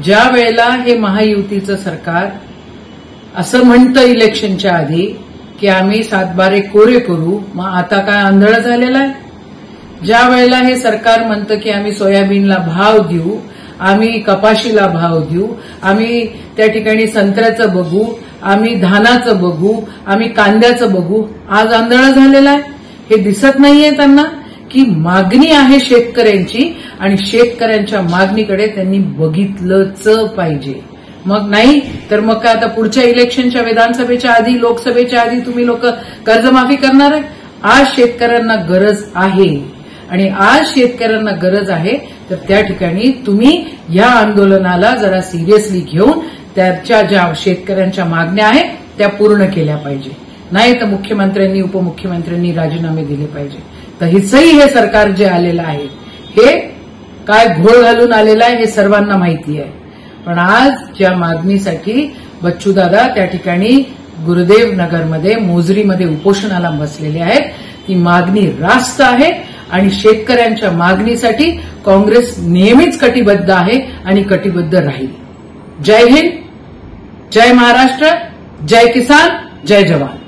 ज्या वेळेला हे महायुतीचं सरकार असं म्हणतं इलेक्शनच्या आधी की आम्ही 7-12 कोरे करू, मग आता काय आंधळ झालेलं आहे? ज्या वेळेला हे सरकार म्हणतं की आम्ही सोयाबीनला भाव देऊ, आम्ही कपाशीला भाव देऊ, आम्ही त्या ठिकाणी संत्र्याचं बघू, आम्ही धानाचं बघू, आम्ही कांद्याचं बघू, आज आंधळ झालेला आहे? हे दिसत नाहीये त्यांना की मागणी आहे शेतकऱ्यांची आणि शेतकऱ्यांच्या मागणीकडे त्यांनी बघितलंच पाहिजे. मग नाही तर मग काय आता पुढच्या इलेक्शनच्या विधानसभेच्या आधी, लोकसभेच्या आधी तुम्ही लोक कर्जमाफी करणार आहे? आज शेतकऱ्यांना गरज आहे आणि आज शेतकऱ्यांना गरज आहे तर त्या ठिकाणी तुम्ही या आंदोलनाला जरा सिरियसली घेऊन त्याच्या ज्या शेतकऱ्यांच्या मागण्या आहेत त्या पूर्ण केल्या पाहिजे. नाही तर मुख्यमंत्र्यांनी, उपमुख्यमंत्र्यांनी राजीनामे दिले पाहिजे. तर हिचंही हे सरकार जे आलेलं आहे हे काय घोळ घालून आलेलं आहे हे सर्वांना माहिती आहे. पण आज ज्या मागणीसाठी बच्चूदादा त्या ठिकाणी गुरुदेव नगरमध्ये, मोजरीमध्ये उपोषणाला बसलेले आहेत, ती मागणी रास्त आहे आणि शेतकऱ्यांच्या मागणीसाठी काँग्रेस नेहमीच कटिबद्ध आहे आणि कटिबद्ध राहील. जय हिंद, जय महाराष्ट्र, जय किसान, जय जवान.